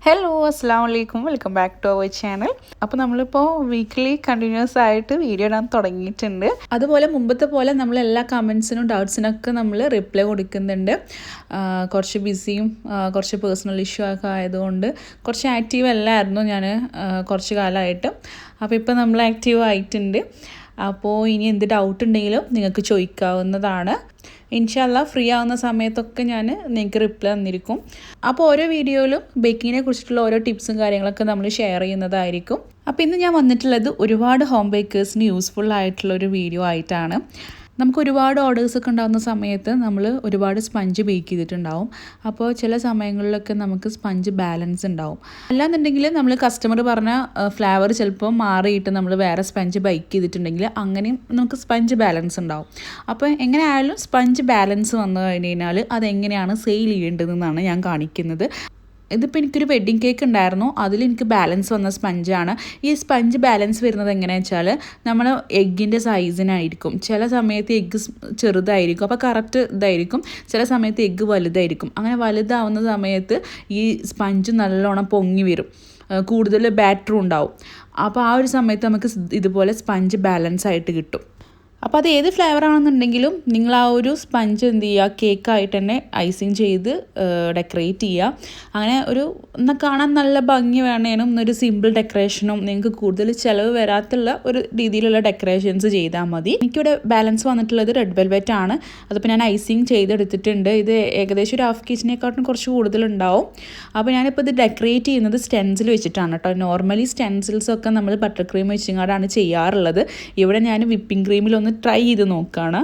Hello അസ്സാം വലൈക്കും welcome back to our channel. അപ്പോൾ നമ്മളിപ്പോൾ വീക്ക്ലി കണ്ടിന്യൂസ് ആയിട്ട് വീഡിയോ ഇടാൻ തുടങ്ങിയിട്ടുണ്ട്. അതുപോലെ മുമ്പത്തെ പോലെ നമ്മൾ എല്ലാ കമൻസിനും ഡൗട്ട്സിനൊക്കെ നമ്മൾ റിപ്ലൈ കൊടുക്കുന്നുണ്ട്. കുറച്ച് ബിസിയും കുറച്ച് പേഴ്സണൽ ഇഷ്യൂ ഒക്കെ ആയതുകൊണ്ട് കുറച്ച് ആക്റ്റീവ് അല്ലായിരുന്നു ഞാൻ കുറച്ച് കാലമായിട്ട്. അപ്പോൾ ഇപ്പോൾ നമ്മൾ ആക്റ്റീവ് ആയിട്ടുണ്ട്. അപ്പോൾ ഇനി എന്ത് ഡൗട്ട് ഉണ്ടെങ്കിലും നിങ്ങൾക്ക് ചോദിക്കാവുന്നതാണ്. ഇൻഷാല്ല ഫ്രീ ആവുന്ന സമയത്തൊക്കെ ഞാൻ നിങ്ങൾക്ക് റിപ്ലൈ തന്നിരിക്കും. അപ്പോൾ ഓരോ വീഡിയോയിലും ബേക്കിങ്ങിനെ കുറിച്ചിട്ടുള്ള ഓരോ ടിപ്സും കാര്യങ്ങളൊക്കെ നമ്മൾ ഷെയർ ചെയ്യുന്നതായിരിക്കും. അപ്പോൾ ഇന്ന് ഞാൻ വന്നിട്ടുള്ളത് ഒരുപാട് ഹോം ബേക്കേഴ്സിന് യൂസ്ഫുൾ ആയിട്ടുള്ള ഒരു വീഡിയോ ആയിട്ടാണ്. നമുക്ക് ഒരുപാട് ഓർഡേഴ്സൊക്കെ ഉണ്ടാകുന്ന സമയത്ത് നമ്മൾ ഒരുപാട് സ്പഞ്ച് ബേക്ക് ചെയ്തിട്ടുണ്ടാവും. അപ്പോൾ ചില സമയങ്ങളിലൊക്കെ നമുക്ക് സ്പഞ്ച് ബാലൻസ് ഉണ്ടാവും. അല്ലാന്നുണ്ടെങ്കിൽ നമ്മൾ കസ്റ്റമർ പറഞ്ഞ ഫ്ലേവർ ചിലപ്പോൾ മാറിയിട്ട് നമ്മൾ വേറെ സ്പഞ്ച് ബേക്ക് ചെയ്തിട്ടുണ്ടെങ്കിൽ അങ്ങനെയും നമുക്ക് സ്പഞ്ച് ബാലൻസ് ഉണ്ടാവും. അപ്പോൾ എങ്ങനെയായാലും സ്പഞ്ച് ബാലൻസ് വന്നു കഴിഞ്ഞാൽ അതെങ്ങനെയാണ് സെയിൽ ചെയ്യേണ്ടതെന്നാണ് ഞാൻ കാണിക്കുന്നത്. ഇതിപ്പോൾ എനിക്കൊരു വെഡ്ഡിങ് കേക്ക് ഉണ്ടായിരുന്നു, അതിലെനിക്ക് ബാലൻസ് വന്ന സ്പഞ്ചാണ്. ഈ സ്പഞ്ച് ബാലൻസ് വരുന്നത് എങ്ങനെയാണെന്ന് വെച്ചാൽ നമ്മൾ എഗ്ഗിൻ്റെ സൈസിനായിരിക്കും. ചില സമയത്ത് എഗ്ഗ് ചെറുതായിരിക്കും, അപ്പോൾ കറക്റ്റ് ഇതായിരിക്കും. ചില സമയത്ത് എഗ്ഗ് വലുതായിരിക്കും. അങ്ങനെ വലുതാവുന്ന സമയത്ത് ഈ സ്പഞ്ച് നല്ലോണം പൊങ്ങി വരും, കൂടുതൽ ബാറ്ററും ഉണ്ടാവും. അപ്പോൾ ആ ഒരു സമയത്ത് നമുക്ക് ഇതുപോലെ സ്പഞ്ച് ബാലൻസ് ആയിട്ട് കിട്ടും. അപ്പോൾ അത് ഏത് ഫ്ലേവർ ആണെന്നുണ്ടെങ്കിലും നിങ്ങൾ ആ ഒരു സ്പഞ്ച് എന്ത് ചെയ്യുക, കേക്കായിട്ട് തന്നെ ഐസിങ് ചെയ്ത് ഡെക്കറേറ്റ് ചെയ്യുക. അങ്ങനെ എന്നാൽ കാണാൻ നല്ല ഭംഗി വേണേനും ഒരു സിമ്പിൾ ഡെക്കറേഷനും നിങ്ങൾക്ക് കൂടുതൽ ചിലവ് വരാത്തുള്ള ഒരു രീതിയിലുള്ള ഡെക്കറേഷൻസ് ചെയ്താൽ മതി. എനിക്കിവിടെ ബാലൻസ് വന്നിട്ടുള്ളത് റെഡ് വെൽവെറ്റ് ആണ്. അതിപ്പോൾ ഞാൻ ഐസിങ് ചെയ്തെടുത്തിട്ടുണ്ട്. ഇത് ഏകദേശം ഒരു ഹാഫ് കേജിനെക്കാട്ടും കുറച്ച് കൂടുതലുണ്ടാവും. അപ്പോൾ ഞാനിപ്പോൾ ഇത് ഡെക്കറേറ്റ് ചെയ്യുന്നത് സ്റ്റെൻസിൽ വെച്ചിട്ടാണ് കേട്ടോ. നോർമലി സ്റ്റെൻസിൽസൊക്കെ നമ്മൾ ബട്ടർ ക്രീം വെച്ചിങ്ങാണ്ടാണ് ചെയ്യാറുള്ളത്. ഇവിടെ ഞാൻ വിപ്പിംഗ് ക്രീമിലൊന്ന് ട്രൈ ചെയ്ത് നോക്കുകയാണ്.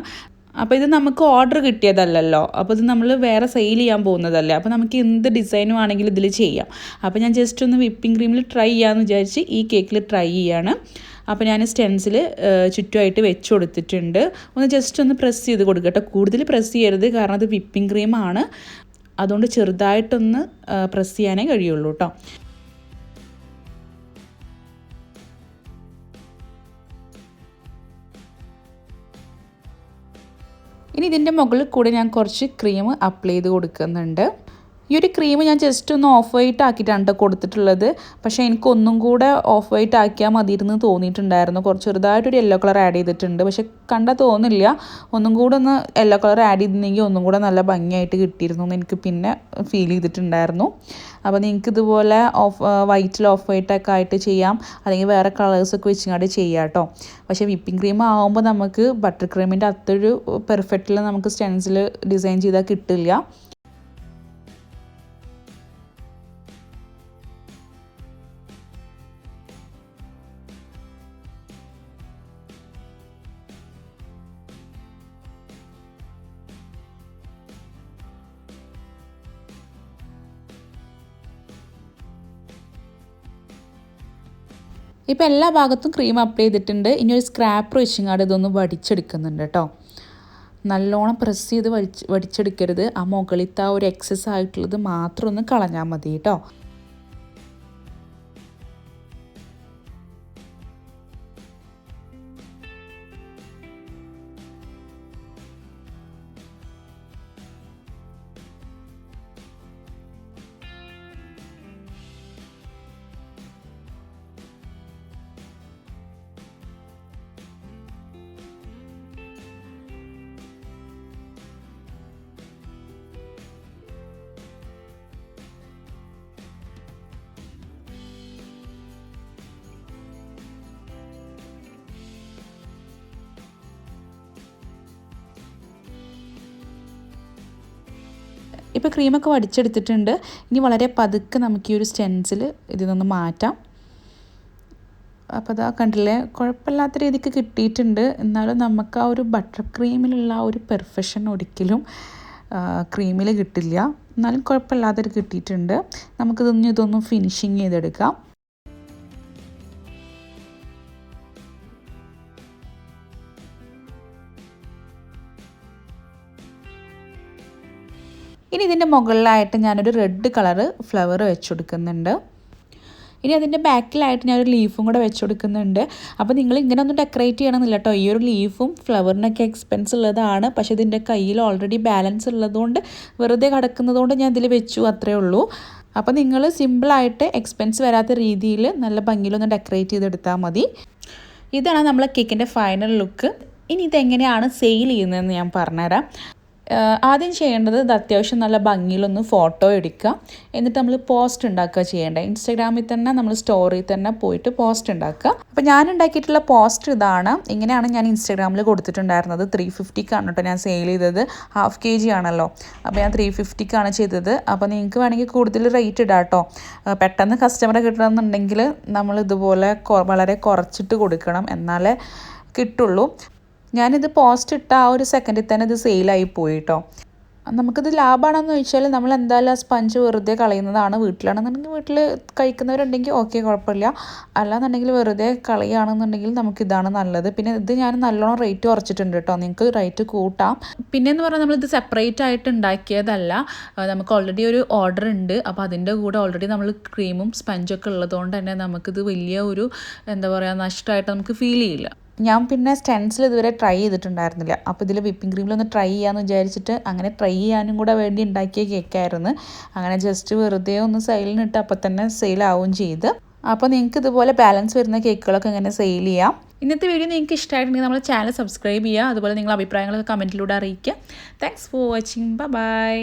അപ്പോൾ ഇത് നമുക്ക് ഓർഡർ കിട്ടിയതല്ലല്ലോ, അപ്പോൾ ഇത് നമ്മൾ വേറെ സെയിൽ ചെയ്യാൻ പോകുന്നതല്ലേ. അപ്പോൾ നമുക്ക് എന്ത് ഡിസൈനും ആണെങ്കിലും ഇതിൽ ചെയ്യാം. അപ്പോൾ ഞാൻ ജസ്റ്റ് ഒന്ന് വിപ്പിംഗ് ക്രീമിൽ ട്രൈ ചെയ്യാമെന്ന് വിചാരിച്ച് ഈ കേക്കിൽ ട്രൈ ചെയ്യാണ്. അപ്പോൾ ഞാൻ സ്റ്റെൻസിൽ ചുറ്റുമായിട്ട് വെച്ച് കൊടുത്തിട്ടുണ്ട്. ഒന്ന് ജസ്റ്റ് ഒന്ന് പ്രസ് ചെയ്ത് കൊടുക്കട്ടെ. കൂടുതൽ പ്രസ് ചെയ്യരുത്, കാരണം അത് വിപ്പിംഗ് ക്രീമാണ്. അതുകൊണ്ട് ചെറുതായിട്ടൊന്ന് പ്രസ് ചെയ്യാനേ കഴിയുള്ളൂ കേട്ടോ. ഇനി ഇതിൻ്റെ മുകളിൽ കൂടെ ഞാൻ കുറച്ച് ക്രീം അപ്ലൈ ചെയ്ത് കൊടുക്കുന്നുണ്ട്. ഈ ഒരു ക്രീം ഞാൻ ജസ്റ്റ് ഒന്ന് ഓഫ് വൈറ്റ് ആക്കിയിട്ടാണ് കൊടുത്തിട്ടുള്ളത്. പക്ഷേ എനിക്കൊന്നും കൂടെ ഓഫ് വൈറ്റ് ആക്കിയാൽ മതിയിരുന്ന് തോന്നിയിട്ടുണ്ടായിരുന്നു. കുറച്ച് ചെറുതായിട്ടൊരു യെല്ലോ കളർ ആഡ് ചെയ്തിട്ടുണ്ട്. പക്ഷെ കണ്ടാൽ തോന്നില്ല. ഒന്നും കൂടെ ഒന്ന് യെല്ലോ കളർ ആഡ് ചെയ്തിരുന്നെങ്കിൽ ഒന്നും കൂടെ നല്ല ഭംഗിയായിട്ട് കിട്ടിയിരുന്നു എന്ന് എനിക്ക് പിന്നെ ഫീൽ ചെയ്തിട്ടുണ്ടായിരുന്നു. അപ്പോൾ നിങ്ങൾക്ക് ഇതുപോലെ വൈറ്റിൽ ഓഫ് വൈറ്റൊക്കെ ആയിട്ട് ചെയ്യാം, അല്ലെങ്കിൽ വേറെ കളേഴ്സൊക്കെ വെച്ചിങ്ങാണ്ട് ചെയ്യാം കേട്ടോ. പക്ഷേ വിപ്പിംഗ് ക്രീം ആകുമ്പോൾ നമുക്ക് ബട്ടർ ക്രീമിൻ്റെ അത്രയൊരു പെർഫെക്റ്റിൽ നമുക്ക് സ്റ്റെൻസിൽ ഡിസൈൻ ചെയ്താൽ കിട്ടില്ല. ഇപ്പോൾ എല്ലാ ഭാഗത്തും ക്രീം അപ്ലൈ ചെയ്തിട്ടുണ്ട്. ഇനി ഒരു സ്ക്രാപ്പർ വെച്ചിങ്ങാണ്ട് ഇതൊന്ന് വടിച്ചെടുക്കുന്നുണ്ട് കേട്ടോ. നല്ലോണം പ്രസ് ചെയ്ത് വടിച്ചെടുക്കരുത്. ആ മുകളിലത്തെ ആ ഒരു എക്സസ് ആയിട്ടുള്ളത് മാത്രം ഒന്ന് കളഞ്ഞാൽ മതി കേട്ടോ. ഇപ്പോൾ ക്രീമൊക്കെ വടിച്ചെടുത്തിട്ടുണ്ട്. ഇനി വളരെ പതുക്കെ നമുക്ക് ഈ ഒരു സ്റ്റെൻസിൽ ഇതിൽ നിന്ന് മാറ്റാം. അപ്പോൾ അതാ കണ്ടില്ലേ, കുഴപ്പമില്ലാത്ത രീതിക്ക് കിട്ടിയിട്ടുണ്ട്. എന്നാലും നമുക്ക് ആ ഒരു ബട്ടർ ക്രീമിലുള്ള ആ ഒരു പെർഫെക്ഷൻ ഒരിക്കലും ക്രീമിൽ കിട്ടില്ല. എന്നാലും കുഴപ്പമില്ലാത്തൊരു കിട്ടിയിട്ടുണ്ട്. ഇതൊന്നും ഫിനിഷിങ് ചെയ്തെടുക്കാം. ഇനി ഇതിൻ്റെ മുകളിലായിട്ട് ഞാനൊരു റെഡ് കളറ് ഫ്ലവർ വെച്ച് കൊടുക്കുന്നുണ്ട്. ഇനി അതിൻ്റെ ബാക്കിലായിട്ട് ഞാനൊരു ലീഫും കൂടെ വെച്ച് കൊടുക്കുന്നുണ്ട്. അപ്പോൾ നിങ്ങൾ ഇങ്ങനെ ഒന്നും ഡെക്കറേറ്റ് ചെയ്യണമെന്നില്ല കേട്ടോ. ഈ ഒരു ലീഫും ഫ്ലവറിനൊക്കെ എക്സ്പെൻസ് ഉള്ളതാണ്. പക്ഷേ ഇതിൻ്റെ കയ്യിൽ ഓൾറെഡി ബാലൻസ് ഉള്ളതുകൊണ്ട് വെറുതെ കിടക്കുന്നതുകൊണ്ട് ഞാൻ ഇതിൽ വെച്ചു, അത്രേ ഉള്ളൂ. അപ്പോൾ നിങ്ങൾ സിമ്പിളായിട്ട് എക്സ്പെൻസ് വരാത്ത രീതിയിൽ നല്ല ഭംഗിയിലൊന്ന് ഡെക്കറേറ്റ് ചെയ്തെടുത്താൽ മതി. ഇതാണ് നമ്മളെ കേക്കിൻ്റെ ഫൈനൽ ലുക്ക്. ഇനി ഇതെങ്ങനെയാണ് സെയിൽ ചെയ്യുന്നതെന്ന് ഞാൻ പറഞ്ഞുതരാം. ആദ്യം ചെയ്യേണ്ടത് ഇത് അത്യാവശ്യം നല്ല ഭംഗിയിലൊന്ന് ഫോട്ടോ എടുക്കുക. എന്നിട്ട് നമ്മൾ പോസ്റ്റ് ഉണ്ടാക്കുക ചെയ്യേണ്ടത്. ഇൻസ്റ്റാഗ്രാമിൽ തന്നെ നമ്മൾ സ്റ്റോറിയിൽ തന്നെ പോയിട്ട് പോസ്റ്റ് ഉണ്ടാക്കുക. അപ്പോൾ ഞാൻ ഉണ്ടാക്കിയിട്ടുള്ള പോസ്റ്റ് ഇതാണ്. ഇങ്ങനെയാണ് ഞാൻ ഇൻസ്റ്റാഗ്രാമിൽ കൊടുത്തിട്ടുണ്ടായിരുന്നത്. 350ക്കാണ് കേട്ടോ ഞാൻ സെയിൽ ചെയ്തത്. 1/2 kg ആണല്ലോ. അപ്പോൾ ഞാൻ 350ക്കാണ് ചെയ്തത്. അപ്പോൾ നിങ്ങൾക്ക് വേണമെങ്കിൽ കൂടുതൽ റേറ്റ് ഇടാം കേട്ടോ. പെട്ടെന്ന് കസ്റ്റമറെ കിട്ടണമെന്നുണ്ടെങ്കിൽ നമ്മൾ ഇതുപോലെ വളരെ കുറച്ചിട്ട് കൊടുക്കണം, എന്നാലേ കിട്ടുള്ളൂ. ഞാനിത് പോസ്റ്റ് ഇട്ട ആ ഒരു സെക്കൻഡിൽ തന്നെ ഇത് സെയിലായി പോയി കേട്ടോ. നമുക്കിത് ലാഭമാണെന്ന് ചോദിച്ചാൽ നമ്മൾ എന്തായാലും ആ സ്പഞ്ച് വെറുതെ കളയുന്നതാണ്. വീട്ടിലാണെന്നുണ്ടെങ്കിൽ വീട്ടിൽ കഴിക്കുന്നവരുണ്ടെങ്കിൽ ഓക്കെ, കുഴപ്പമില്ല. അല്ലാന്നുണ്ടെങ്കിൽ വെറുതെ കളയുകയാണെന്നുണ്ടെങ്കിൽ നമുക്കിതാണ് നല്ലത്. പിന്നെ ഇത് ഞാൻ നല്ലോണം റേറ്റ് കുറച്ചിട്ടുണ്ട് കേട്ടോ, നിങ്ങൾക്ക് റേറ്റ് കൂട്ടാം. പിന്നെയെന്ന് പറഞ്ഞാൽ നമ്മളിത് സെപ്പറേറ്റ് ആയിട്ട് ഉണ്ടാക്കിയതല്ല, നമുക്ക് ഓൾറെഡി ഒരു ഓർഡർ ഉണ്ട്. അപ്പോൾ അതിൻ്റെ കൂടെ ഓൾറെഡി നമ്മൾ ക്രീമും സ്പഞ്ചൊക്കെ ഉള്ളതുകൊണ്ട് തന്നെ നമുക്കിത് വലിയ ഒരു എന്താ പറയുക നഷ്ടമായിട്ട് നമുക്ക് ഫീൽ ചെയ്യില്ല. ഞാൻ പിന്നെ സ്റ്റെൻസിൽ ഇതുവരെ ട്രൈ ചെയ്തിട്ടുണ്ടായിരുന്നില്ല. അപ്പോൾ ഇതിൽ വിപ്പിംഗ് ക്രീമിലൊന്ന് ട്രൈ ചെയ്യാമെന്ന് വിചാരിച്ചിട്ട് അങ്ങനെ ട്രൈ ചെയ്യാനും കൂടെ വേണ്ടി ഉണ്ടാക്കിയ കേക്കായിരുന്നു. അങ്ങനെ ജസ്റ്റ് വെറുതെ ഒന്ന് സെയിലിനിട്ട് അപ്പോൾ തന്നെ സെയിലാവുകയും ചെയ്ത്. അപ്പോൾ നിങ്ങൾക്ക് ഇതുപോലെ ബാലൻസ് വരുന്ന കേക്കുകളൊക്കെ ഇങ്ങനെ സെയിൽ ചെയ്യാം. ഇന്നത്തെ വീഡിയോ നിങ്ങൾക്ക് ഇഷ്ടമായിട്ടുണ്ടെങ്കിൽ നമ്മുടെ ചാനൽ സബ്സ്ക്രൈബ് ചെയ്യുക. അതുപോലെ നിങ്ങളുടെ അഭിപ്രായങ്ങളൊക്കെ കമൻറ്റിലൂടെ അറിയിക്കുക. Thanks for watching. ബൈ.